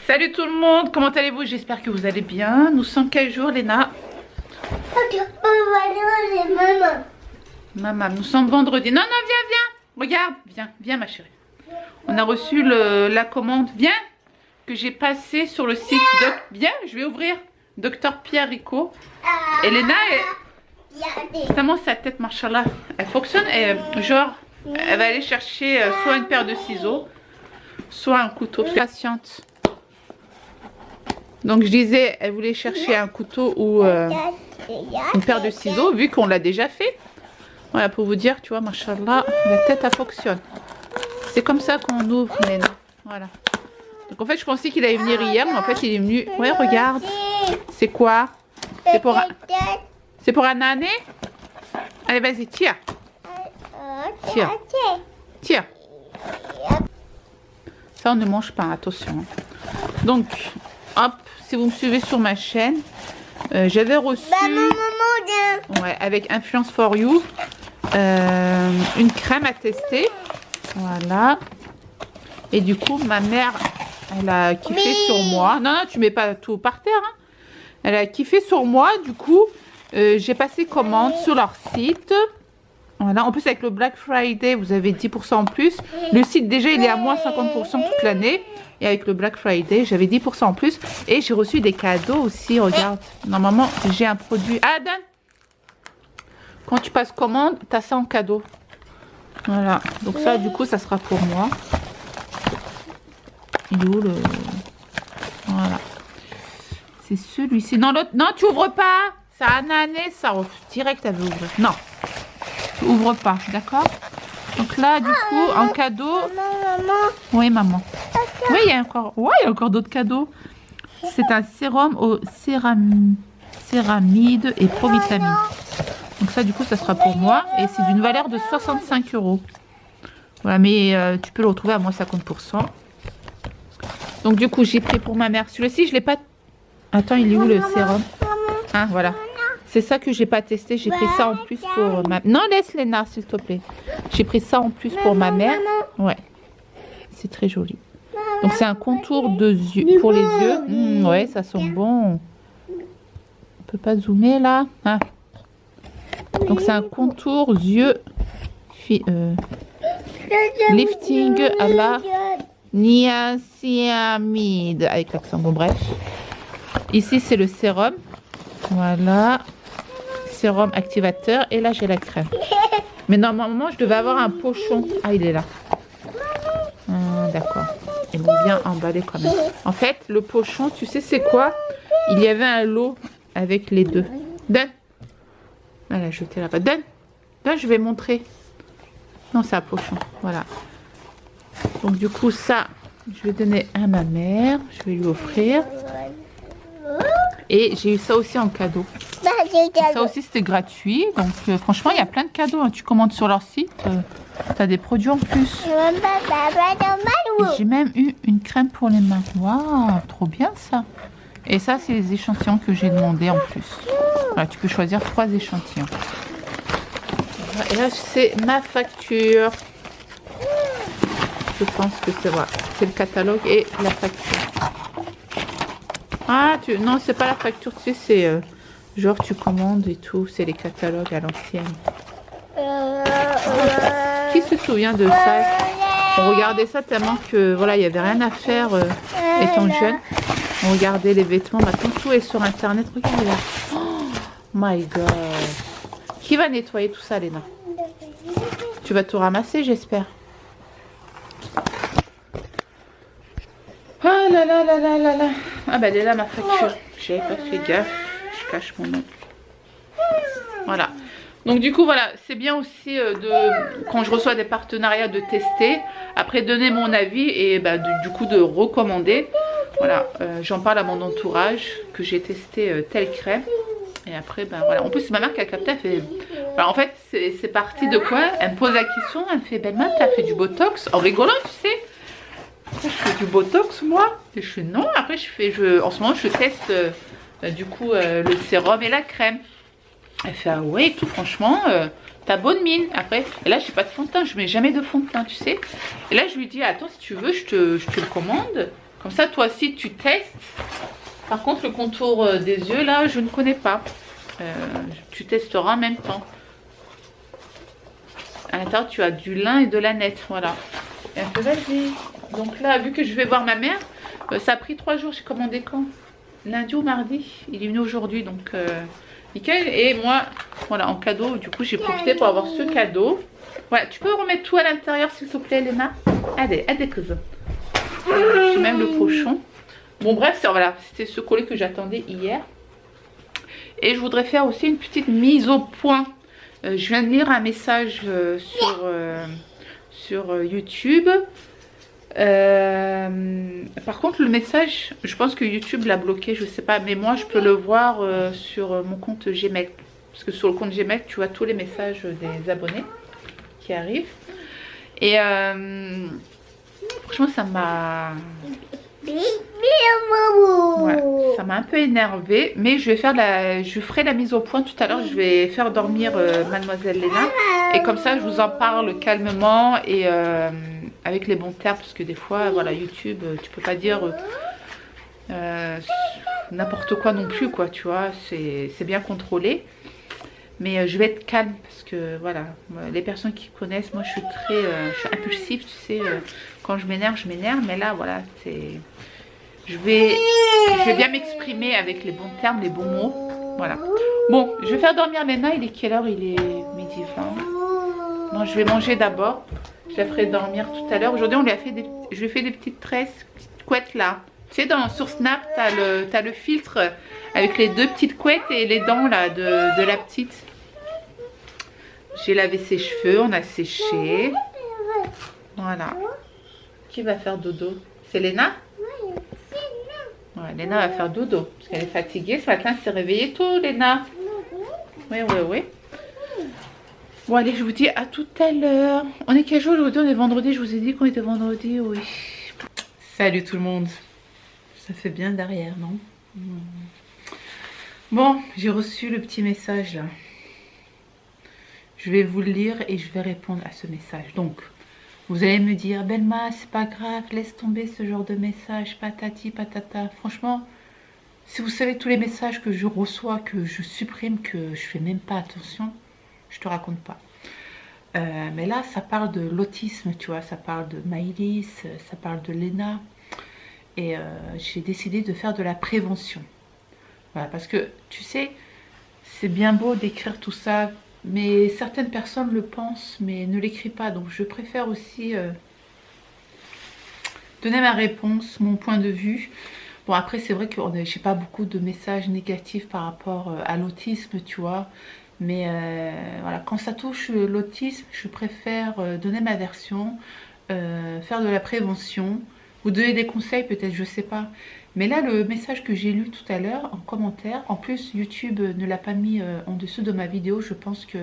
Salut tout le monde, comment allez-vous? J'espère que vous allez bien. Nous sommes quel jour, Léna? Maman, nous sommes vendredi. Non, non, viens, viens. Regarde, viens ma chérie. On a reçu la commande, viens, que j'ai passée sur le site de... Viens, je vais ouvrir. Docteur Pierre Rico. Et Léna, justement sa tête, machallah, elle fonctionne. Et, genre, elle va aller chercher soit une paire de ciseaux, soit un couteau. Patiente. Donc je disais, elle voulait chercher un couteau ou une paire de ciseaux, vu qu'on l'a déjà fait. Voilà, pour vous dire, tu vois, machallah, la tête, elle fonctionne. C'est comme ça qu'on ouvre, Léna. Voilà. Donc en fait, je pensais qu'il allait venir hier, mais en fait, il est venu... Ouais, regarde. C'est quoi? C'est pour un année? Allez, vas-y, tire. Tire. Tire. Ça, on ne mange pas, attention. Donc, hop, si vous me suivez sur ma chaîne, j'avais reçu... Ouais, avec Influence for You, une crème à tester. Voilà. Et du coup, ma mère, elle a kiffé sur moi. Non, non, tu mets pas tout par terre. Hein. Elle a kiffé sur moi. Du coup, j'ai passé commande sur leur site. Voilà. En plus, avec le Black Friday, vous avez 10% en plus. Le site, déjà, il est à moins 50% toute l'année. Et avec le Black Friday, j'avais 10% en plus. Et j'ai reçu des cadeaux aussi. Regarde. Normalement, j'ai un produit. Ah, Dan! Quand tu passes commande, tu as ça en cadeau. Voilà. Donc ça, du coup, ça sera pour moi. Il est où le... Voilà. C'est celui-ci. Non, l'autre... Non, tu ouvres pas. Ça a anané, ça. Direct, elle veut ouvrir. Non. Tu ouvres pas, d'accord? Donc là, du coup, en cadeau... Oui, maman. Oui, il y a encore... Ouais, il y a encore d'autres cadeaux. C'est un sérum au céramide et provitamine. Donc ça, du coup, ça sera pour moi. Et c'est d'une valeur de 65 €. Voilà, mais tu peux le retrouver à moins 50%. Donc du coup, j'ai pris pour ma mère. Celui-ci, je l'ai pas... Attends, il est où le sérum? Ah, voilà. C'est ça que j'ai pas testé. J'ai pris ça en plus pour ma... Non, laisse Léna, s'il te plaît. J'ai pris ça en plus pour ma mère. Ouais. C'est très joli. Donc c'est un contour de yeux pour les yeux. Ouais, ça sent bon. On peut pas zoomer là. Ah. Donc c'est un contour yeux lifting à la niacinamide avec l'accent. Bon bref. Ici c'est le sérum. Voilà. Sérum activateur. Et là j'ai la crème. Mais normalement je devais avoir un pochon. Ah, il est là. D'accord. Ils m'ont bien emballé quand même. En fait, le pochon, tu sais c'est quoi? Il y avait un lot avec les deux. Donne. Elle a jeté là-bas. Donne. Donne, je vais montrer. Non, c'est un pochon. Voilà. Donc du coup, ça, je vais donner à ma mère. Je vais lui offrir. Et j'ai eu ça aussi en cadeau. Ça aussi, c'était gratuit. Donc franchement, il y a plein de cadeaux. Hein. Tu commandes sur leur site. Tu as des produits en plus. J'ai même eu une crème pour les mains. Waouh, trop bien ça. Et ça, c'est les échantillons que j'ai demandé en plus. Voilà, tu peux choisir 3 échantillons. Et là, c'est ma facture. Je pense que c'est vrai. C'est le catalogue et la facture. Ah, non, c'est pas la facture. Tu sais, c'est genre tu commandes et tout. C'est les catalogues à l'ancienne. Qui se souvient de ça? On regardait ça tellement que voilà, il n'y avait rien à faire étant jeune. On regardait les vêtements. Maintenant, tout est sur Internet. Regarde là. Oh my God. Qui va nettoyer tout ça, Léna? Tu vas tout ramasser, j'espère. Ah là là là là là là. Ah bah, elle est là, ma facture. J'avais pas fait gaffe. Je cache mon nom. Voilà. Donc du coup voilà, c'est bien aussi quand je reçois des partenariats de tester, après donner mon avis et bah, du coup de recommander. Voilà, j'en parle à mon entourage que j'ai testé telle crème. Et après, ben voilà. En plus, c'est ma mère qui a capté, elle fait... Alors, en fait, c'est parti de quoi? Elle me pose la question, elle me fait, belle-mère, t'as fait du botox? En rigolant, tu sais. Après, je fais du botox, moi? Et je fais non. Après, en ce moment, je teste du coup le sérum et la crème. Elle fait, ah ouais, tout franchement, t'as bonne mine. Après, et là, j'ai pas de fond de teint, je mets jamais de fond de teint, tu sais. Et là, je lui dis, attends, si tu veux, je te le commande. Comme ça, toi aussi, tu testes. Par contre, le contour des yeux, là, je ne connais pas. Tu testeras en même temps. À l'intérieur, tu as du lin et de la nette. Voilà. Et un peu, vas-y. Donc là, vu que je vais voir ma mère, ça a pris 3 jours. J'ai commandé quand? Lundi ou mardi. Il est venu aujourd'hui, donc nickel. Et moi, voilà, en cadeau, du coup, j'ai profité pour avoir ce cadeau. Voilà, tu peux remettre tout à l'intérieur, s'il te plaît, Léna. Allez, cousin. J'ai même le pochon. Bon, bref, voilà, c'était ce collet que j'attendais hier. Et je voudrais faire aussi une petite mise au point. Je viens de lire un message sur YouTube. Par contre, le message, je pense que YouTube l'a bloqué, je sais pas. Mais moi, je peux le voir sur mon compte Gmail. Parce que sur le compte Gmail, tu vois tous les messages des abonnés qui arrivent. Et franchement, ça m'a... Ouais, ça m'a un peu énervée, mais je ferai la mise au point tout à l'heure. Je vais faire dormir mademoiselle Léna, et comme ça je vous en parle calmement et avec les bons termes, parce que des fois voilà, YouTube, tu peux pas dire n'importe quoi non plus, quoi, tu vois, c'est bien contrôlé. Mais je vais être calme parce que voilà, les personnes qui connaissent, moi je suis impulsive, tu sais, quand je m'énerve, mais là voilà, je vais bien m'exprimer avec les bons termes, les bons mots. Voilà. Bon, je vais faire dormir Léna. Il est quelle heure? Il est midi 20. Non, je vais manger d'abord. Je la ferai dormir tout à l'heure. Aujourd'hui, je lui ai fait des petites tresses, petites couettes là. Tu sais, sur Snap, t'as le filtre avec les 2 petites couettes et les dents là de la petite. J'ai lavé ses cheveux, on a séché. Voilà. Qui va faire dodo? C'est Léna? Ouais, Léna va faire dodo parce qu'elle est fatiguée. Ce matin, elle s'est réveillée tôt, Léna. Oui. Bon, allez, je vous dis à tout à l'heure. On est quel jour aujourd'hui? On est vendredi. Je vous ai dit qu'on était vendredi, oui. Salut tout le monde. Ça fait bien derrière, non? Bon, j'ai reçu le petit message là. Je vais vous le lire et je vais répondre à ce message. Donc, vous allez me dire, Belma, c'est pas grave, laisse tomber ce genre de message, patati patata. Franchement, si vous savez tous les messages que je reçois, que je supprime, que je fais même pas attention, je te raconte pas. Mais là, ça parle de l'autisme, tu vois, ça parle de Maïlis, ça parle de Léna. Et j'ai décidé de faire de la prévention. Voilà, parce que, tu sais, c'est bien beau d'écrire tout ça, mais certaines personnes le pensent, mais ne l'écrivent pas. Donc, je préfère aussi donner ma réponse, mon point de vue. Bon, après, c'est vrai que j'ai pas beaucoup de messages négatifs par rapport à l'autisme, tu vois. Mais voilà, quand ça touche l'autisme, je préfère donner ma version, faire de la prévention, vous donner des conseils peut-être, je sais pas. Mais là, le message que j'ai lu tout à l'heure en commentaire, en plus YouTube ne l'a pas mis en dessous de ma vidéo, je pense que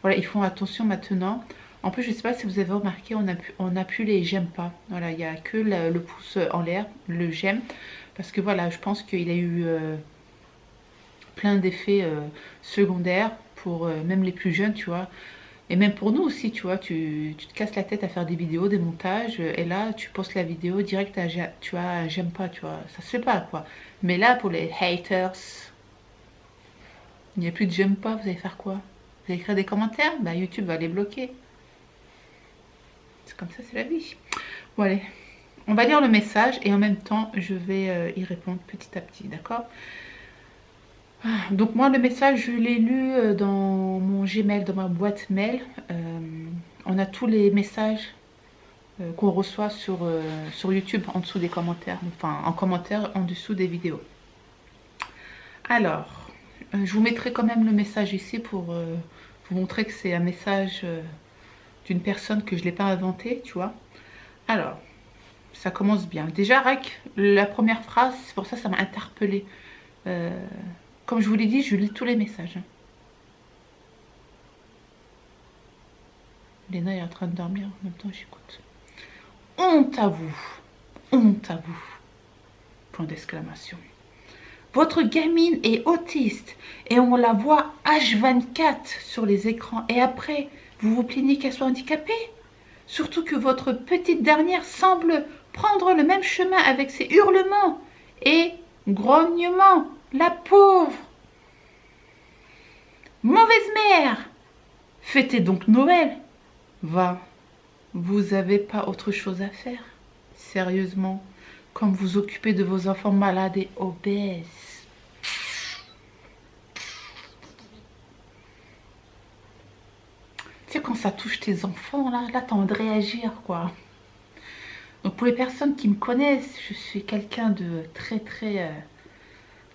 voilà, ils font attention maintenant. En plus, je sais pas si vous avez remarqué, on a plus les j'aime pas. Voilà, il n'y a que le pouce en l'air, le j'aime. Parce que voilà, je pense qu'il a eu plein d'effets secondaires pour même les plus jeunes, tu vois. Et même pour nous aussi, tu vois, tu te casses la tête à faire des vidéos, des montages, et là, tu postes la vidéo direct, tu as j'aime pas, tu vois, ça se fait pas, quoi. Mais là, pour les haters, il n'y a plus de j'aime pas, vous allez faire quoi? Vous allez écrire des commentaires? Bah, YouTube va les bloquer. C'est comme ça, c'est la vie. Bon, allez, on va lire le message, et en même temps, je vais y répondre petit à petit, d'accord? Donc moi le message je l'ai lu dans mon Gmail, dans ma boîte mail. On a tous les messages qu'on reçoit sur YouTube en dessous des commentaires, enfin en commentaire en dessous des vidéos. Alors, je vous mettrai quand même le message ici pour vous montrer que c'est un message d'une personne que je ne l'ai pas inventé, tu vois. Alors, ça commence bien. Déjà, la première phrase, c'est pour ça que ça m'a interpellée. Comme je vous l'ai dit, je lis tous les messages. Léna est en train de dormir, en même temps j'écoute. Honte à vous. Honte à vous. Point d'exclamation. Votre gamine est autiste et on la voit H24 sur les écrans. Et après, vous vous plaignez qu'elle soit handicapée? Surtout que votre petite dernière semble prendre le même chemin avec ses hurlements et grognements. La pauvre. Mauvaise mère. Fêtez donc Noël. Va. Vous avez pas autre chose à faire. Sérieusement. Comme vous occupez de vos enfants malades et obèses. Tu sais, quand ça touche tes enfants, là t'as envie de réagir, quoi. Donc pour les personnes qui me connaissent, je suis quelqu'un de très...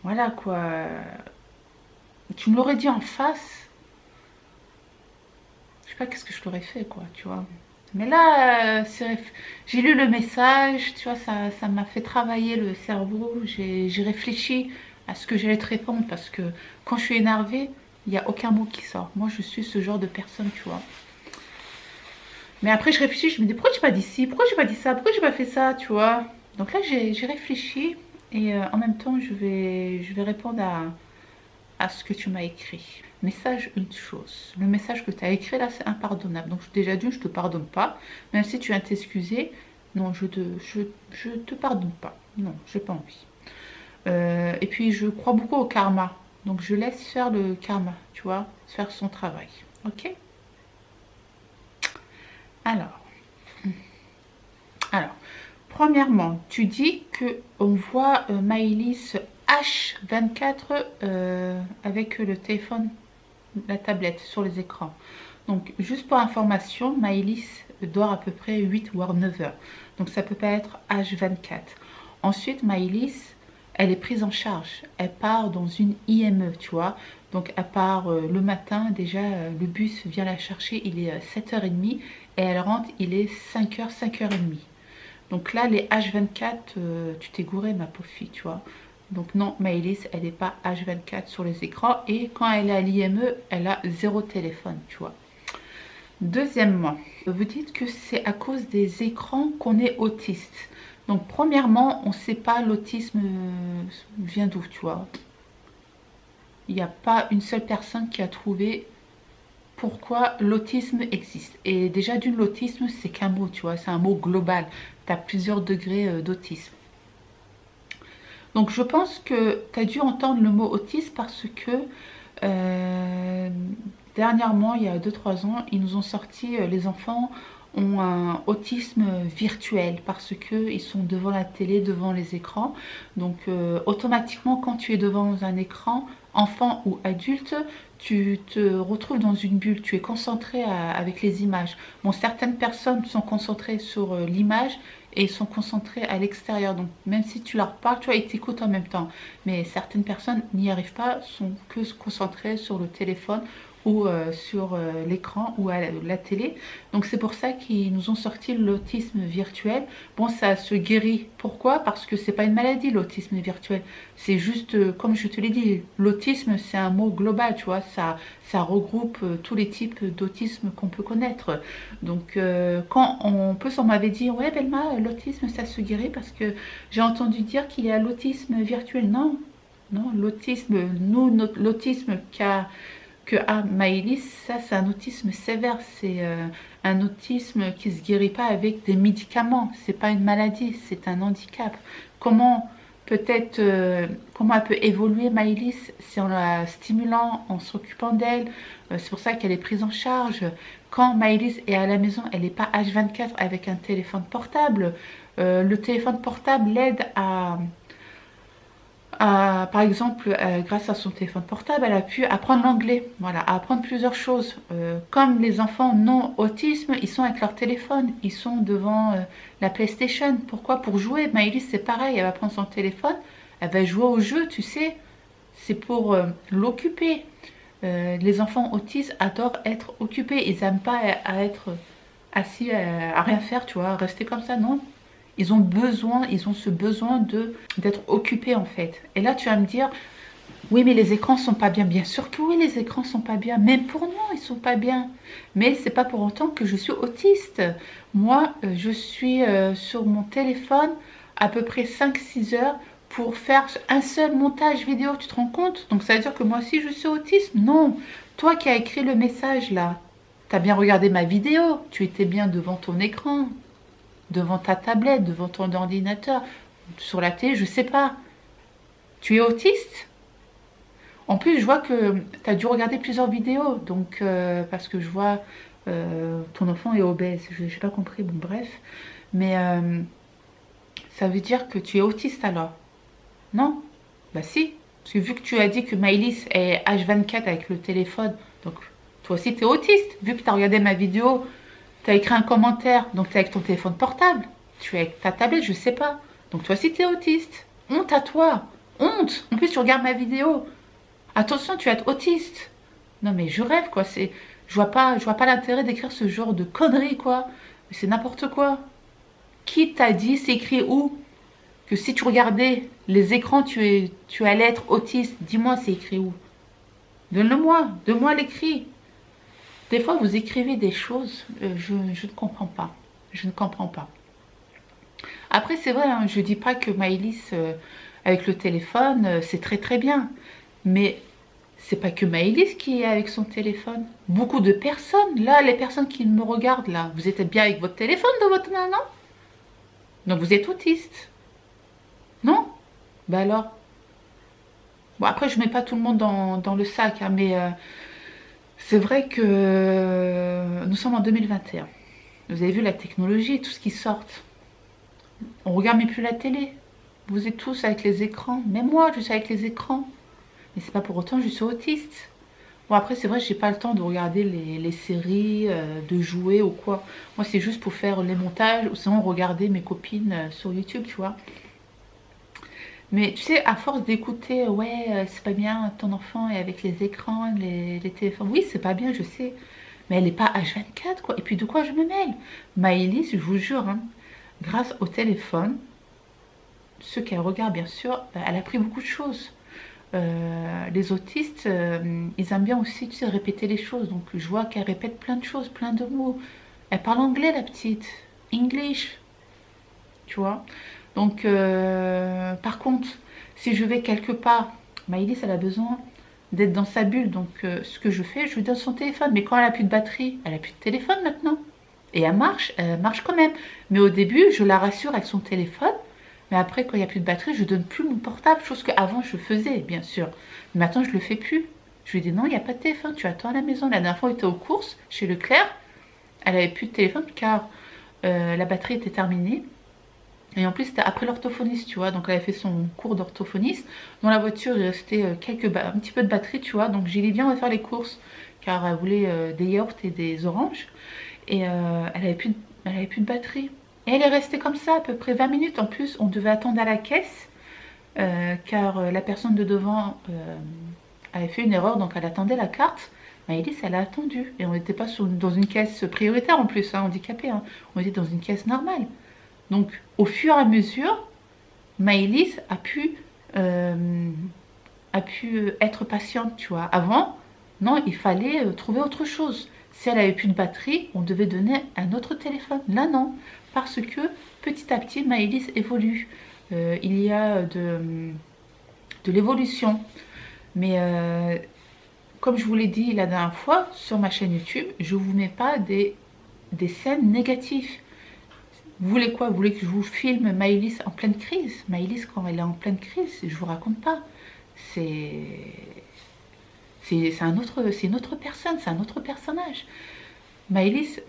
voilà, quoi. Tu me l'aurais dit en face, je sais pas qu'est-ce que je t'aurais fait, quoi, tu vois. Mais là, j'ai lu le message, tu vois, ça m'a fait travailler le cerveau. J'ai réfléchi à ce que j'allais te répondre parce que quand je suis énervée, il n'y a aucun mot qui sort. Moi, je suis ce genre de personne, tu vois. Mais après, je réfléchis, je me dis, pourquoi j'ai pas dit ci, pourquoi j'ai pas dit ça, pourquoi j'ai pas fait ça, tu vois. Donc là, j'ai réfléchi et en même temps, je vais répondre à ce que tu m'as écrit. Message, une chose. Le message que tu as écrit là, c'est impardonnable. Donc déjà d'une, je te pardonne pas. Même si tu viens t'excuser, non, je te pardonne pas. Non, j'ai pas envie. Et puis je crois beaucoup au karma. Donc je laisse faire le karma, tu vois, faire son travail. Ok? Alors, premièrement, tu dis que on voit Maëlys H24 avec le téléphone, la tablette sur les écrans. Donc, juste pour information, Maëlys dort à peu près 8 ou 9 heures. Donc, ça peut pas être H24. Ensuite, Maëlys, elle est prise en charge. Elle part dans une IME, tu vois. Donc, elle part le matin. Déjà, le bus vient la chercher. Il est 7h30. Et elle rentre, il est 5h, 5h30. Donc là, les H24, tu t'es gouré, ma pauvre fille, tu vois. Donc non, Maëlys, elle n'est pas H24 sur les écrans. Et quand elle est à l'IME, elle a 0 téléphone, tu vois. Deuxièmement, vous dites que c'est à cause des écrans qu'on est autiste. Donc premièrement, on ne sait pas l'autisme vient d'où, tu vois. Il n'y a pas une seule personne qui a trouvé pourquoi l'autisme existe. Et déjà d'une, l'autisme, c'est qu'un mot, tu vois, c'est un mot global. Tu as plusieurs degrés d'autisme. Donc je pense que tu as dû entendre le mot autisme parce que dernièrement, il y a 2-3 ans, ils nous ont sorti, les enfants ont un autisme virtuel parce qu'ils sont devant la télé, devant les écrans. Donc automatiquement, quand tu es devant un écran, enfant ou adulte, tu te retrouves dans une bulle, tu es concentré avec les images. Bon, certaines personnes sont concentrées sur l'image et sont concentrées à l'extérieur. Donc même si tu leur parles, tu vois, ils t'écoutent en même temps. Mais certaines personnes n'y arrivent pas, sont que concentrées sur le téléphone ou sur l'écran ou à la télé. Donc c'est pour ça qu'ils nous ont sorti l'autisme virtuel. Bon, ça se guérit. Pourquoi? Parce que c'est pas une maladie, l'autisme virtuel. C'est juste, comme je te l'ai dit, l'autisme c'est un mot global, tu vois. Ça regroupe tous les types d'autisme qu'on peut connaître. Donc quand on peut, on m'avait dit, ouais Belma, l'autisme ça se guérit parce que j'ai entendu dire qu'il y a l'autisme virtuel. Non, non, l'autisme, l'autisme que Maëlys, ça c'est un autisme sévère, c'est un autisme qui se guérit pas avec des médicaments, c'est pas une maladie, c'est un handicap. Comment peut-être, comment elle peut évoluer Maëlys? C'est en la stimulant, en s'occupant d'elle, c'est pour ça qu'elle est prise en charge. Quand Maëlys est à la maison, elle n'est pas H24 avec un téléphone portable. Le téléphone portable l'aide par exemple, grâce à son téléphone portable, elle a pu apprendre l'anglais, voilà, apprendre plusieurs choses. Comme les enfants non autisme, ils sont avec leur téléphone, ils sont devant la PlayStation. Pourquoi? Pour jouer. Maëlys, c'est pareil, elle va prendre son téléphone, elle va jouer au jeu, tu sais. C'est pour l'occuper. Les enfants autistes adorent être occupés, ils n'aiment pas à être assis à rien faire, tu vois, rester comme ça, non. Ils ont ce besoin d'être occupés en fait. Et là, tu vas me dire, oui, mais les écrans sont pas bien. Bien sûr que oui, les écrans sont pas bien. Même pour nous, ils sont pas bien. Mais c'est pas pour autant que je suis autiste. Moi, je suis sur mon téléphone à peu près 5-6 heures pour faire un seul montage vidéo. Tu te rends compte? Donc ça veut dire que moi aussi, je suis autiste? Non. Toi qui as écrit le message là, tu as bien regardé ma vidéo. Tu étais bien devant ton écran. devant ta tablette, devant ton ordinateur, sur la télé, je sais pas. Tu es autiste? En plus, je vois que tu as dû regarder plusieurs vidéos, donc parce que je vois ton enfant est obèse. Je n'ai pas compris, bon bref. Mais ça veut dire que tu es autiste alors? Non? Bah si. Parce que vu que tu as dit que Maëlys est H24 avec le téléphone, donc toi aussi tu es autiste. Vu que tu as regardé ma vidéo, tu as écrit un commentaire, donc tu es avec ton téléphone portable. Tu es avec ta tablette, je sais pas. Donc toi aussi tu es autiste. Honte à toi. Honte. En plus tu regardes ma vidéo. Attention, tu vas être autiste. Non mais je rêve quoi. Je vois pas l'intérêt d'écrire ce genre de conneries quoi. C'est n'importe quoi. Qui t'a dit, c'est écrit où? Que si tu regardais les écrans, tu allais être autiste. Dis-moi, c'est écrit où? Donne-moi l'écrit. Des fois, vous écrivez des choses, je ne comprends pas. Je ne comprends pas. Après, c'est vrai, hein, je ne dis pas que Maëlys, avec le téléphone, c'est très très bien. Mais c'est pas que Maëlys qui est avec son téléphone. Beaucoup de personnes, là, les personnes qui me regardent, là, vous êtes bien avec votre téléphone dans votre main, non? Donc vous êtes autiste. Non? Ben alors? Bon, après, je mets pas tout le monde dans le sac, hein, mais c'est vrai que nous sommes en 2021. Vous avez vu la technologie, tout ce qui sort. On regarde même plus la télé. Vous êtes tous avec les écrans. Même moi, je suis avec les écrans. Mais c'est pas pour autant que je suis autiste. Bon, après, c'est vrai, j'ai pas le temps de regarder les séries, de jouer ou quoi. Moi, c'est juste pour faire les montages ou sinon regarder mes copines sur YouTube, tu vois. Mais tu sais, à force d'écouter, ouais, c'est pas bien, ton enfant est avec les écrans, les téléphones. Oui, c'est pas bien, je sais. Mais elle n'est pas H24, quoi. Et puis de quoi je me mêle? Maëlys, je vous jure, hein, grâce au téléphone, ce qu'elle regarde, bien sûr, elle a appris beaucoup de choses. Les autistes, ils aiment bien aussi, tu sais, répéter les choses. Donc je vois qu'elle répète plein de choses, plein de mots. Elle parle anglais, la petite. English, tu vois. Donc, par contre, si je vais quelque part, Maëlys, elle a besoin d'être dans sa bulle. Donc, ce que je fais, je lui donne son téléphone. Mais quand elle a plus de batterie, elle a plus de téléphone maintenant. Et elle marche quand même. Mais au début, je la rassure avec son téléphone. Mais après, quand il n'y a plus de batterie, je ne donne plus mon portable. Chose qu'avant, je faisais, bien sûr. Mais maintenant, je ne le fais plus. Je lui dis non, il n'y a pas de téléphone. Tu attends à la maison. La dernière fois, elle était aux courses chez Leclerc. Elle n'avait plus de téléphone car la batterie était terminée. Et en plus, c'était après l'orthophoniste, tu vois. Donc, elle avait fait son cours d'orthophoniste. Dans la voiture, il restait un petit peu de batterie, tu vois. Donc, j'ai dit, viens, on va faire les courses. Car elle voulait des yaourts et des oranges. Et elle avait plus de batterie. Et elle est restée comme ça à peu près 20 minutes. En plus, on devait attendre à la caisse. Car la personne de devant avait fait une erreur. Donc, elle attendait la carte. Maëlys, elle a attendu. Et on n'était pas dans une caisse prioritaire en plus, hein, handicapée. Hein. On était dans une caisse normale. Donc, au fur et à mesure, Maëlys a pu être patiente, tu vois. Avant, non, il fallait trouver autre chose. Si elle avait plus de batterie, on devait donner un autre téléphone. Là, non, parce que petit à petit, Maëlys évolue. Il y a de l'évolution. Mais comme je vous l'ai dit la dernière fois, sur ma chaîne YouTube, je ne vous mets pas des scènes négatives. Vous voulez quoi? Vous voulez que je vous filme Maëlys en pleine crise? Maëlys, quand elle est en pleine crise, je vous raconte pas. C'est une autre personne, c'est un autre personnage. Maëlys,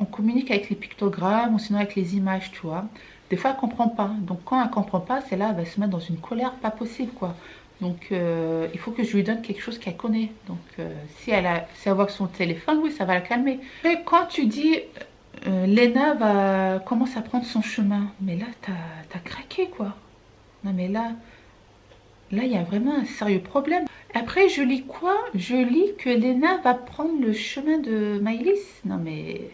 on communique avec les pictogrammes ou sinon avec les images, tu vois. Des fois, elle comprend pas. Donc, quand elle comprend pas, c'est là, elle va se mettre dans une colère pas possible, quoi. Donc, il faut que je lui donne quelque chose qu'elle connaît. Donc, si elle voit que son téléphone, oui, ça va la calmer. Mais quand tu dis... Léna commence à prendre son chemin. Mais là, t'as craqué, quoi. Non, mais là, il y a vraiment un sérieux problème. Après, je lis quoi? Je lis que Léna va prendre le chemin de Maëlys. Non, mais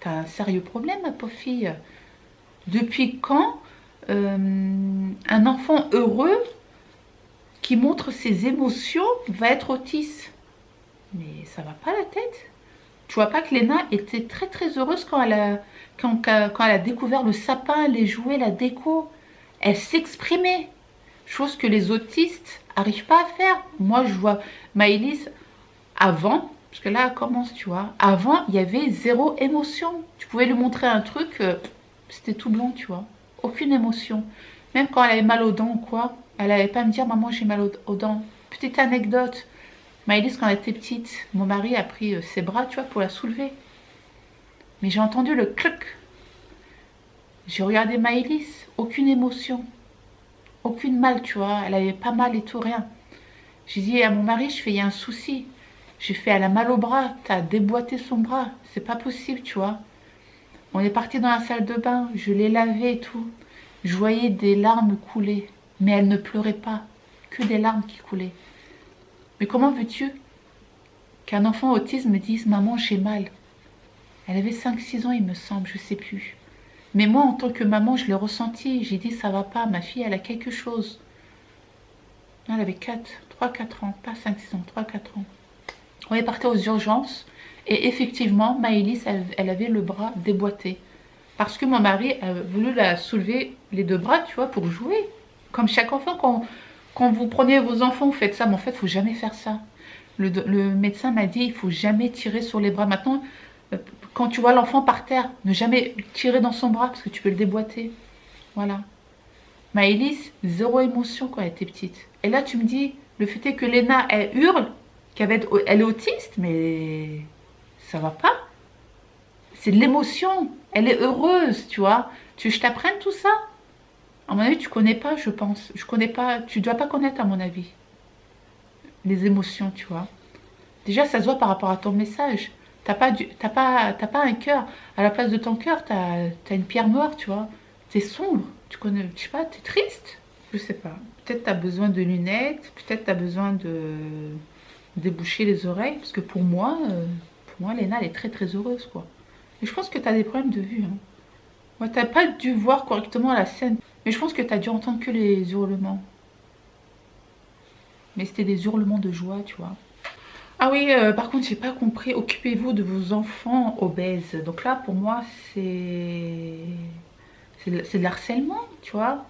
t'as un sérieux problème, ma pauvre fille. Depuis quand un enfant heureux qui montre ses émotions va être autiste? Mais ça va pas la tête? Tu vois pas que Léna était très très heureuse quand elle a découvert le sapin, les jouets, la déco. Elle s'exprimait. Chose que les autistes n'arrivent pas à faire. Moi, je vois Maëlys avant, Parce que là, elle commence, tu vois. Avant, il y avait zéro émotion. Tu pouvais lui montrer un truc, c'était tout blanc, tu vois. Aucune émotion. Même quand elle avait mal aux dents ou quoi, elle n'allait pas me dire, maman, j'ai mal aux dents. Petite anecdote. Maëlys, quand elle était petite, mon mari a pris ses bras, tu vois, pour la soulever. Mais j'ai entendu le clic. J'ai regardé Maëlys, aucune émotion. Aucune mal, tu vois. Elle avait pas mal et tout, rien. J'ai dit à mon mari, je fais, il y a un souci. J'ai fait, elle a mal au bras, t'as déboîté son bras. C'est pas possible, tu vois. On est parti dans la salle de bain, je l'ai lavé et tout. Je voyais des larmes couler. Mais elle ne pleurait pas. Que des larmes qui coulaient. Mais comment veux-tu qu'un enfant autiste me dise, maman, j'ai mal? Elle avait 5-6 ans, il me semble, je sais plus. Mais moi, en tant que maman, je l'ai ressenti. J'ai dit, ça va pas, ma fille, elle a quelque chose. Elle avait 3-4 ans, pas 5-6 ans, 3-4 ans. On est parti aux urgences et effectivement, Maëlys, elle avait le bras déboîté. Parce que mon mari a voulu la soulever les deux bras, tu vois, pour jouer. Comme chaque enfant, quand vous prenez vos enfants, vous faites ça. Mais en fait, il ne faut jamais faire ça. Le médecin m'a dit, il ne faut jamais tirer sur les bras. Maintenant, quand tu vois l'enfant par terre, ne jamais tirer dans son bras parce que tu peux le déboîter. Voilà. Maëlys, zéro émotion quand elle était petite. Et là, tu me dis, le fait est que Léna, elle hurle, elle est autiste, mais ça va pas. C'est de l'émotion. Elle est heureuse, tu vois. Tu veux que je t'apprenne tout ça? À mon avis, tu connais pas, je pense. Je connais pas. Tu dois pas connaître, à mon avis, les émotions, tu vois. Déjà, ça se voit par rapport à ton message. T'as pas un cœur. À la place de ton cœur, t'as une pierre noire, tu vois. T'es sombre. Tu connais, je sais pas, t'es triste. Je sais pas. Peut-être t'as besoin de lunettes. Peut-être t'as besoin de déboucher les oreilles. Parce que pour moi, Léna, elle est très très heureuse, quoi. Et je pense que t'as des problèmes de vue, hein. Ouais, t'as pas dû voir correctement la scène. Mais je pense que t'as dû entendre que les hurlements. Mais c'était des hurlements de joie, tu vois. Ah oui, par contre, j'ai pas compris. Occupez-vous de vos enfants obèses. Donc là, pour moi, c'est de l'harcèlement, tu vois.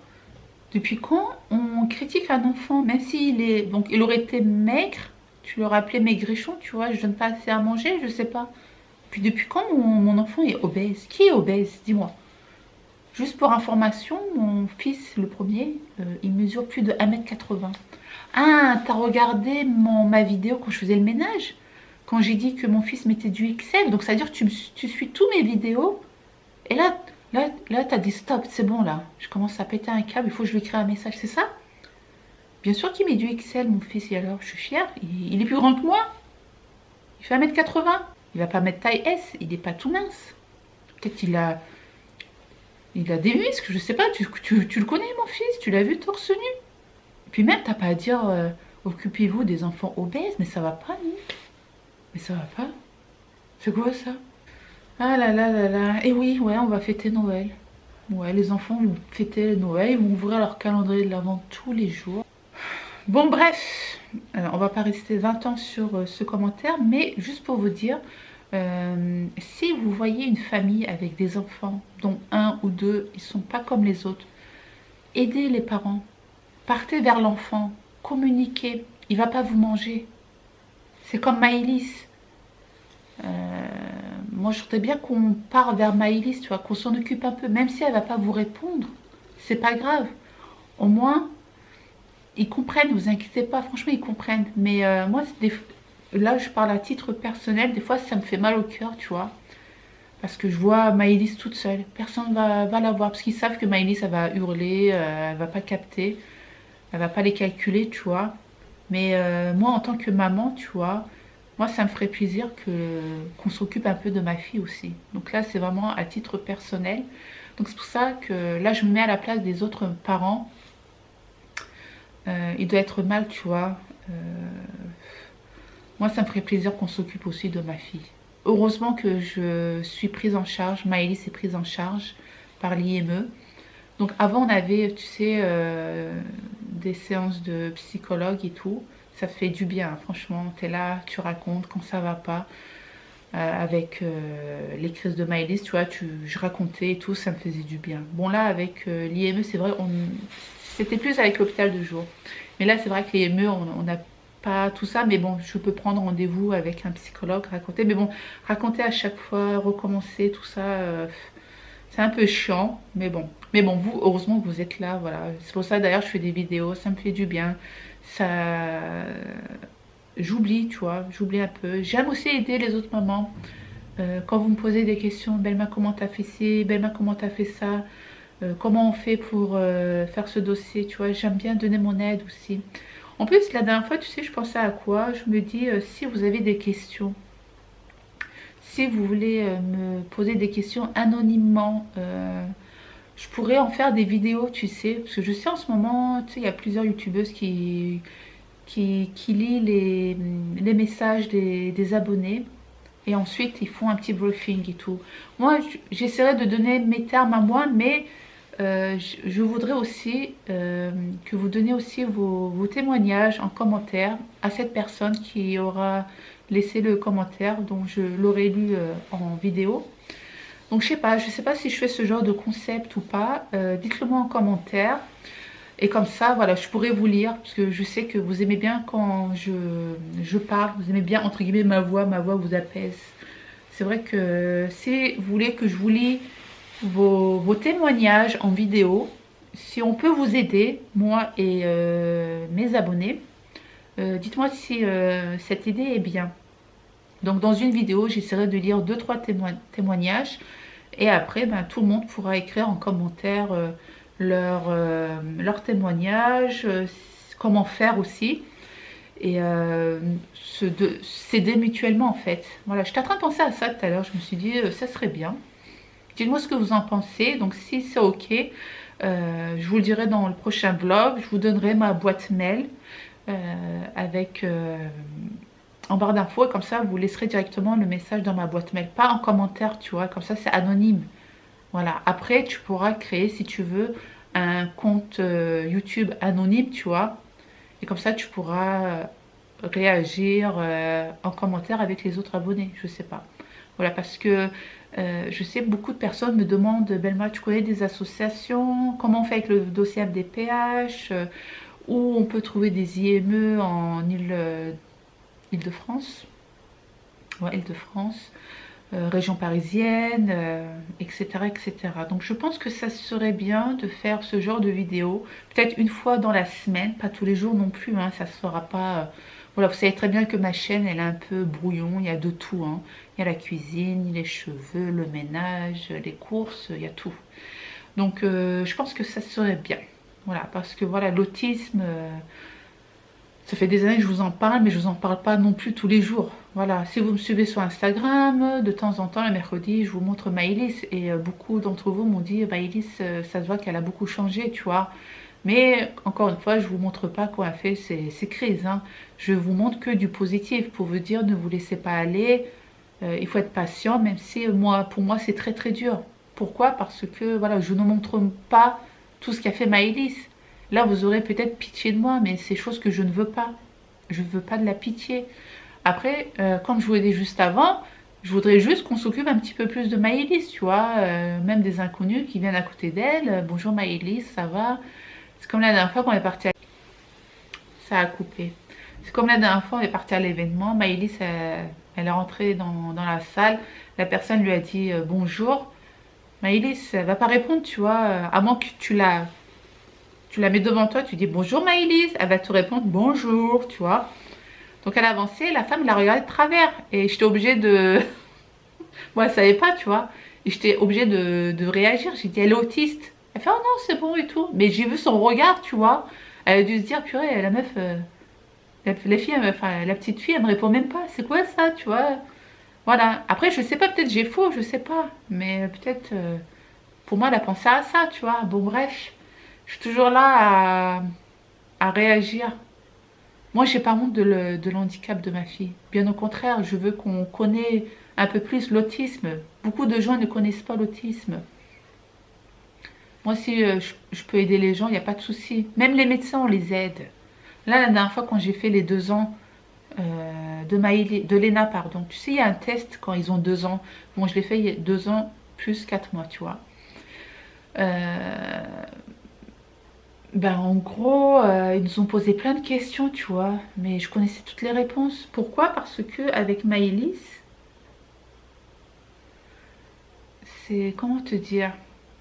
Depuis quand on critique un enfant, même s'il est... Donc, il aurait été maigre, tu l'aurais appelé maigrichon, tu vois, je donne pas assez à manger, je sais pas. Puis depuis quand mon enfant est obèse? Qui est obèse? Dis-moi. Juste pour information, mon fils, le premier, il mesure plus de 1,80 m. Ah, t'as regardé ma vidéo quand je faisais le ménage? Quand j'ai dit que mon fils mettait du XL. Donc, ça veut dire que tu suis tous mes vidéos. Et là, t'as dit stop, c'est bon, là. Je commence à péter un câble, il faut que je lui écrive un message, c'est ça? Bien sûr qu'il met du XL, mon fils, et alors, je suis fière. Il est plus grand que moi. Il fait 1,80 m. Il va pas mettre taille S, il n'est pas tout mince. Peut-être qu'il a... Il a des muscles, je sais pas, tu le connais, mon fils, tu l'as vu torse nu. Puis même, t'as pas à dire, occupez-vous des enfants obèses, mais ça va pas, non? Mais ça va pas. C'est quoi ça? Ah là là là là. Et oui, ouais, on va fêter Noël. Ouais, les enfants vont fêter Noël, ils vont ouvrir leur calendrier de l'Avent tous les jours. Bon, bref, on va pas rester 20 ans sur ce commentaire, mais juste pour vous dire, si vous voyez une famille avec des enfants, dont un ou deux, ils sont pas comme les autres, aidez les parents, partez vers l'enfant, communiquez, il va pas vous manger. C'est comme Maëlys. Moi, je voudrais bien qu'on parte vers Maëlys, tu vois, qu'on s'en occupe un peu, même si elle va pas vous répondre, c'est pas grave. Au moins, ils comprennent, vous inquiétez pas, franchement, ils comprennent. Mais moi, là, je parle à titre personnel, des fois, ça me fait mal au cœur, tu vois. Parce que je vois Maëlys toute seule. Personne va la voir, parce qu'ils savent que Maëlys, elle va hurler, elle va pas capter, elle va pas les calculer, tu vois. Mais moi, en tant que maman, tu vois, moi, ça me ferait plaisir qu'on s'occupe un peu de ma fille aussi. Donc là, c'est vraiment à titre personnel. Donc c'est pour ça que là, je me mets à la place des autres parents. Il doit être mal, tu vois. Moi, ça me ferait plaisir qu'on s'occupe aussi de ma fille. Heureusement que je suis prise en charge. Maëlys est prise en charge par l'IME. Donc avant, on avait, tu sais, des séances de psychologue et tout. Ça fait du bien, franchement. Tu es là, tu racontes quand ça va pas. Avec les crises de Maëlys, tu vois, je racontais et tout, ça me faisait du bien. Bon, là, avec l'IME, c'est vrai, c'était plus avec l'hôpital de jour. Mais là, c'est vrai que l'IME, on a pas tout ça, mais bon, je peux prendre rendez-vous avec un psychologue, raconter. Mais bon, raconter à chaque fois, recommencer, tout ça, c'est un peu chiant, mais bon. Mais bon, vous, heureusement que vous êtes là, voilà. C'est pour ça, d'ailleurs, je fais des vidéos, ça me fait du bien. Ça... J'oublie, tu vois, j'oublie un peu. J'aime aussi aider les autres mamans. Quand vous me posez des questions, Belma, comment t'as fait ci, Belma, comment t'as fait ça, comment on fait pour faire ce dossier, tu vois, j'aime bien donner mon aide aussi. En plus, la dernière fois, tu sais, je pensais à quoi? Je me dis, si vous avez des questions, si vous voulez me poser des questions anonymement, je pourrais en faire des vidéos, tu sais, parce que je sais en ce moment, tu sais, il y a plusieurs youtubeuses qui lit les messages des abonnés. Et ensuite, ils font un petit briefing et tout. Moi, j'essaierai de donner mes termes à moi, mais je voudrais aussi que vous donniez aussi vos témoignages en commentaire à cette personne qui aura laissé le commentaire, dont je l'aurai lu en vidéo. Donc, je sais pas si je fais ce genre de concept ou pas. Dites-le moi en commentaire. Et comme ça, voilà, je pourrais vous lire, parce que je sais que vous aimez bien quand je parle, vous aimez bien, entre guillemets, ma voix vous apaise. C'est vrai que si vous voulez que je vous lis vos témoignages en vidéo, si on peut vous aider, moi et mes abonnés, dites-moi si cette idée est bien. Donc dans une vidéo, j'essaierai de lire 2-3 témoignages, et après, ben, tout le monde pourra écrire en commentaire leur témoignage, comment faire aussi, et s'aider mutuellement en fait. Voilà, j'étais en train de penser à ça tout à l'heure, je me suis dit ça serait bien. Dites-moi ce que vous en pensez, donc si c'est ok, je vous le dirai dans le prochain vlog, je vous donnerai ma boîte mail avec en barre d'infos, et comme ça vous laisserez directement le message dans ma boîte mail, pas en commentaire, tu vois, comme ça c'est anonyme. Voilà, après tu pourras créer si tu veux un compte YouTube anonyme, tu vois, et comme ça tu pourras réagir en commentaire avec les autres abonnés, je sais pas. Voilà, parce que je sais beaucoup de personnes me demandent, Belma, tu connais des associations, comment on fait avec le dossier MDPH, où on peut trouver des IME en Île-de-France, ouais, Île-de-France, région parisienne, etc., etc. Donc je pense que ça serait bien de faire ce genre de vidéo, peut-être une fois dans la semaine, pas tous les jours non plus, hein, ça ne se fera pas. Voilà, vous savez très bien que ma chaîne, elle est un peu brouillon, il y a de tout, hein. Il y a la cuisine, les cheveux, le ménage, les courses, il y a tout. Donc je pense que ça serait bien. Voilà, parce que voilà, l'autisme, ça fait des années que je vous en parle, mais je vous en parle pas non plus tous les jours. Voilà, si vous me suivez sur Instagram, de temps en temps, le mercredi, je vous montre Maëlys. Et beaucoup d'entre vous m'ont dit, Maëlys, ça se voit qu'elle a beaucoup changé, tu vois. Mais encore une fois, je vous montre pas quoi a fait ces crises, hein. Je vous montre que du positif pour vous dire, ne vous laissez pas aller. Il faut être patient, même si pour moi, c'est très très dur. Pourquoi? Parce que voilà, je ne montre pas tout ce qu'a fait Maëlys. Là, vous aurez peut-être pitié de moi, mais c'est chose que je ne veux pas. Je ne veux pas de la pitié. Après, comme je vous l'ai dit juste avant, je voudrais juste qu'on s'occupe un petit peu plus de Maëlys, tu vois. Même des inconnus qui viennent à côté d'elle. Bonjour Maëlys, ça va? C'est comme la dernière fois qu'on est parti à... Ça a coupé. C'est comme la dernière fois on est parti à l'événement. Maëlys, elle est rentrée dans la salle. La personne lui a dit bonjour. Maëlys, elle va pas répondre, tu vois. À moins que tu la mets devant toi, tu dis bonjour Maëlys, elle va te répondre bonjour, tu vois. Donc elle a avancé, la femme l'a regardée de travers. Et j'étais obligée de... Moi, elle savait pas, tu vois. Et j'étais obligée de réagir. J'ai dit, elle est autiste. Elle fait, oh non, c'est bon et tout. Mais j'ai vu son regard, tu vois. Elle a dû se dire, purée, la meuf... la fille, enfin, la petite fille, elle me répond même pas. C'est quoi ça, tu vois? Voilà. Après, je sais pas, peut-être j'ai faux, je sais pas. Mais peut-être, pour moi, elle a pensé à ça, tu vois. Bon, bref. Je suis toujours là à réagir. Moi, j'ai pas honte de l'handicap de ma fille. Bien au contraire, je veux qu'on connaisse un peu plus l'autisme. Beaucoup de gens ne connaissent pas l'autisme. Moi, si je peux aider les gens, il n'y a pas de souci. Même les médecins, on les aide. Là, la dernière fois, quand j'ai fait les 2 ans de Léna, pardon. Tu sais, il y a un test quand ils ont 2 ans. Bon, je l'ai fait il y a 2 ans plus 4 mois, tu vois. Ben, en gros, ils nous ont posé plein de questions, tu vois, mais je connaissais toutes les réponses. Pourquoi? Parce que avec Maëlys, c'est, comment te dire,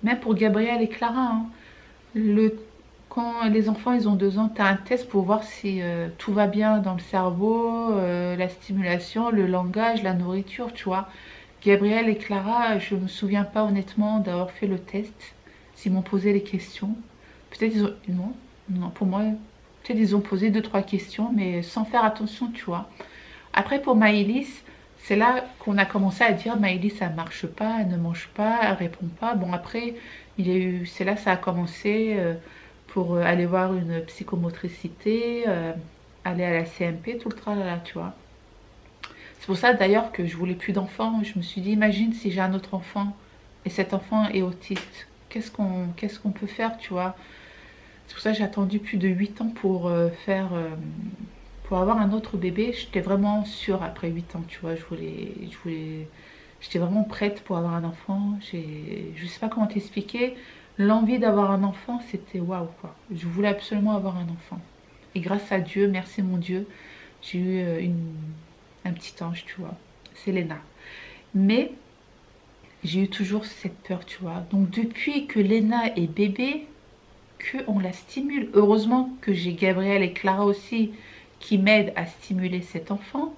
même pour Gabriel et Clara, hein, le, quand les enfants ils ont 2 ans, tu as un test pour voir si tout va bien dans le cerveau, la stimulation, le langage, la nourriture, tu vois. Gabriel et Clara, je me souviens pas honnêtement d'avoir fait le test, s'ils m'ont posé les questions. Peut-être ils ont... Non, non, pour moi, peut-être ils ont posé 2, 3 questions, mais sans faire attention, tu vois. Après, pour Maëlys, c'est là qu'on a commencé à dire Maëlys, ça marche pas, elle ne mange pas, elle répond pas. Bon, après, c'est là que ça a commencé pour aller voir une psychomotricité, aller à la CMP, tout le tralala, tu vois. C'est pour ça d'ailleurs que je voulais plus d'enfants. Je me suis dit, imagine si j'ai un autre enfant et cet enfant est autiste. Qu'est-ce qu'on peut faire, tu vois? C'est pour ça que j'ai attendu plus de 8 ans pour pour avoir un autre bébé. J'étais vraiment sûre après 8 ans, tu vois. J'étais vraiment prête pour avoir un enfant. Je sais pas comment t'expliquer. L'envie d'avoir un enfant, c'était waouh, quoi. Je voulais absolument avoir un enfant. Et grâce à Dieu, merci mon Dieu, j'ai eu un petit ange, tu vois. C'est Léna. Mais j'ai eu toujours cette peur, tu vois. Donc depuis que Léna est bébé, on la stimule. Heureusement que j'ai Gabriel et Clara aussi qui m'aident à stimuler cet enfant.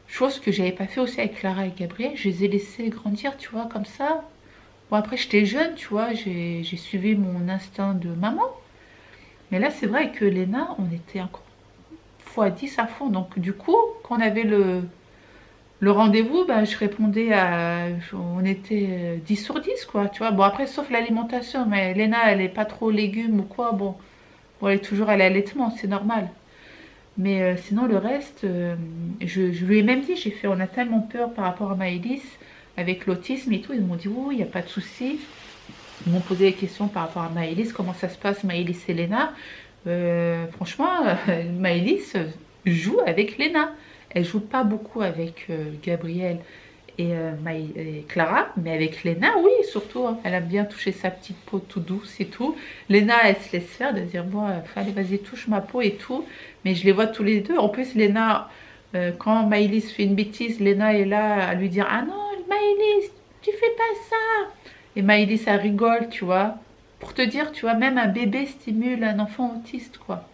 Chose que j'avais pas fait aussi avec Clara et Gabriel. Je les ai laissés grandir, tu vois, comme ça. Bon, après, j'étais jeune, tu vois. J'ai suivi mon instinct de maman. Mais là, c'est vrai que Léna, on était encore x10 à fond. Donc, du coup, quand on avait le rendez-vous, ben, je répondais à... On était 10 sur 10, quoi, tu vois. Bon, après, sauf l'alimentation, mais Léna, elle est pas trop légumes ou quoi, bon. Bon, elle est toujours à l'allaitement, c'est normal. Mais sinon, le reste, je lui ai même dit, on a tellement peur par rapport à Maëlys, avec l'autisme et tout. Ils m'ont dit, oui, il n'y a pas de souci. Ils m'ont posé des questions par rapport à Maëlys, comment ça se passe, Maëlys et Léna. Franchement, Maëlys joue avec Léna. Elle joue pas beaucoup avec Gabriel et Clara, mais avec Léna, oui, surtout. Hein. Elle aime bien toucher sa petite peau tout douce et tout. Léna, elle se laisse faire, de dire, bon, allez, vas-y, touche ma peau et tout. Mais je les vois tous les deux. En plus, Léna, quand Maëlys fait une bêtise, Léna est là à lui dire, ah non, Maëlys, tu fais pas ça. Et Maëlys, elle rigole, tu vois. Pour te dire, tu vois, même un bébé stimule un enfant autiste, quoi.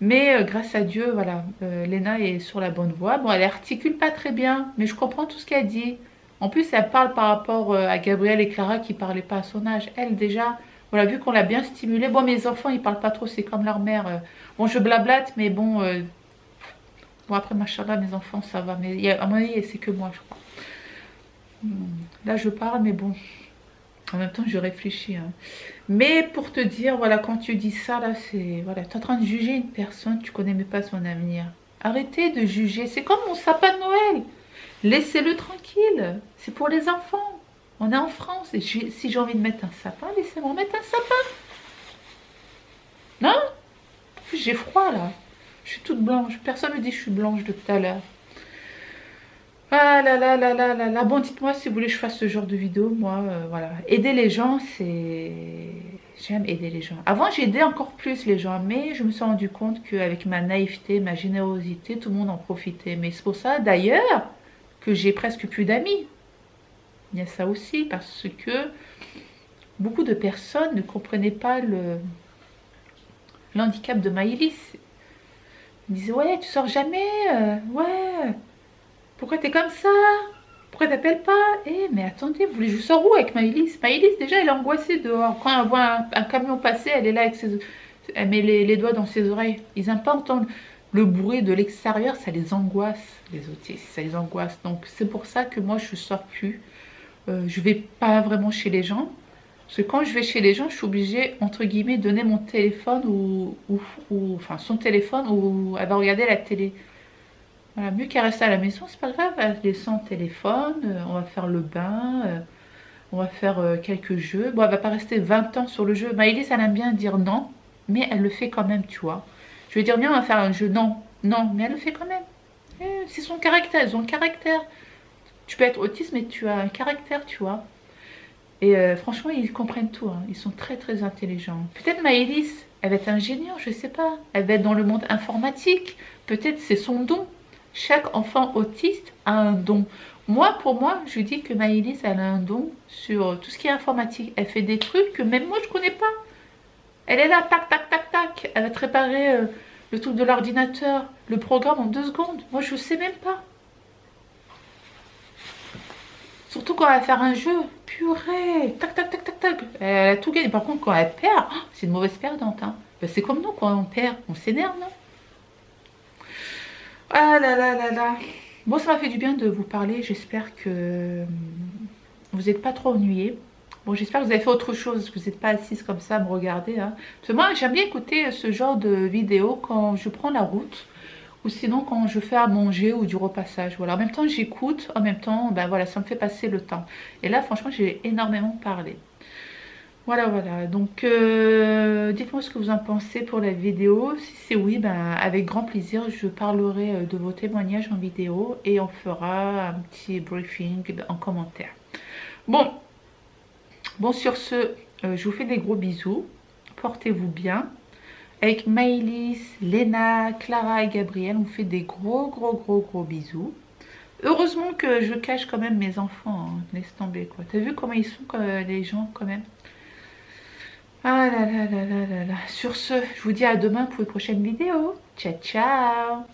Mais grâce à Dieu, voilà, Léna est sur la bonne voie. Bon, elle articule pas très bien, mais je comprends tout ce qu'elle dit. En plus, elle parle par rapport à Gabriel et Clara qui parlaient pas à son âge. Elle, déjà, voilà, vu qu'on l'a bien stimulée. Bon, mes enfants, ils parlent pas trop, c'est comme leur mère. Bon, je blablate, mais bon, bon après, machallah, mes enfants, ça va. Mais à mon avis, c'est que moi, je crois. Là, je parle, mais bon, en même temps, je réfléchis. Hein. Mais pour te dire, voilà, quand tu dis ça, là, c'est... Voilà, tu es en train de juger une personne, tu connais même pas son avenir. Arrêtez de juger. C'est comme mon sapin de Noël. Laissez-le tranquille. C'est pour les enfants. On est en France. Et si j'ai envie de mettre un sapin, laissez-moi mettre un sapin. Non? J'ai froid, là. Je suis toute blanche. Personne ne me dit que je suis blanche de tout à l'heure. Ah là là là là là là. Bon, dites-moi si vous voulez que je fasse ce genre de vidéo. Moi, voilà. Aider les gens, c'est... J'aime aider les gens. Avant, j'aidais encore plus les gens, mais je me suis rendu compte qu'avec ma naïveté, ma générosité, tout le monde en profitait. Mais c'est pour ça, d'ailleurs, que j'ai presque plus d'amis. Il y a ça aussi, parce que beaucoup de personnes ne comprenaient pas le handicap de Maëlys. Ils disaient, ouais, tu sors jamais, ouais... Pourquoi t'es comme ça? Pourquoi t'appelles pas? Eh, mais attendez, vous voulez que je sors où avec Maëlys? Maëlys, déjà, elle est angoissée dehors. Quand elle voit un camion passer, elle est là avec ses... Elle met les doigts dans ses oreilles. Ils n'aiment pas entendre le bruit de l'extérieur, ça les angoisse, les autistes, ça les angoisse. Donc, c'est pour ça que moi, je sors plus. Je vais pas vraiment chez les gens. Parce que quand je vais chez les gens, je suis obligée, entre guillemets, de donner mon téléphone enfin, son téléphone ou elle va regarder la télé. Voilà, mieux qu'à rester à la maison, c'est pas grave, elle laisse son téléphone, on va faire le bain, on va faire quelques jeux. Bon, elle va pas rester 20 ans sur le jeu. Maëlys, elle aime bien dire non, mais elle le fait quand même, tu vois. Je vais dire, viens, on va faire un jeu. Non, non, mais elle le fait quand même. C'est son caractère, ils ont le caractère. Tu peux être autiste, mais tu as un caractère, tu vois. Et franchement, ils comprennent tout. Hein. Ils sont très très intelligents. Peut-être Maëlys, elle va être ingénieure, je sais pas. Elle va être dans le monde informatique. Peut-être c'est son don. Chaque enfant autiste a un don. Moi, pour moi, je dis que Maëlys, elle a un don sur tout ce qui est informatique. Elle fait des trucs que même moi, je connais pas. Elle est là, tac, tac, tac, tac. Elle va te réparer le truc de l'ordinateur, le programme en 2 secondes. Moi, je sais même pas. Surtout quand elle va faire un jeu. Purée, tac, tac, tac, tac, tac. Elle a tout gagné. Par contre, quand elle perd, c'est une mauvaise perdante. Hein. Ben, c'est comme nous, quand on perd, on s'énerve, non? Ah là là là là. Bon, ça m'a fait du bien de vous parler. J'espère que vous n'êtes pas trop ennuyés. Bon, j'espère que vous avez fait autre chose. Que vous n'êtes pas assise comme ça à me regarder. Hein. Parce que moi, j'aime bien écouter ce genre de vidéos quand je prends la route. Ou sinon quand je fais à manger ou du repassage. Voilà. En même temps, j'écoute. En même temps, ben voilà, ça me fait passer le temps. Et là, franchement, j'ai énormément parlé. Voilà, voilà. Donc, dites-moi ce que vous en pensez pour la vidéo. Si c'est oui, ben, avec grand plaisir, je parlerai de vos témoignages en vidéo et on fera un petit briefing en commentaire. Bon, sur ce, je vous fais des gros bisous. Portez-vous bien. Avec Maëlys, Léna, Clara et Gabriel, on fait des gros bisous. Heureusement que je cache quand même mes enfants. Hein. Laisse tomber, quoi. T'as vu comment ils sont, les gens, quand même? Ah là là là là là là. Sur ce, je vous dis à demain pour une prochaine vidéo. Ciao, ciao.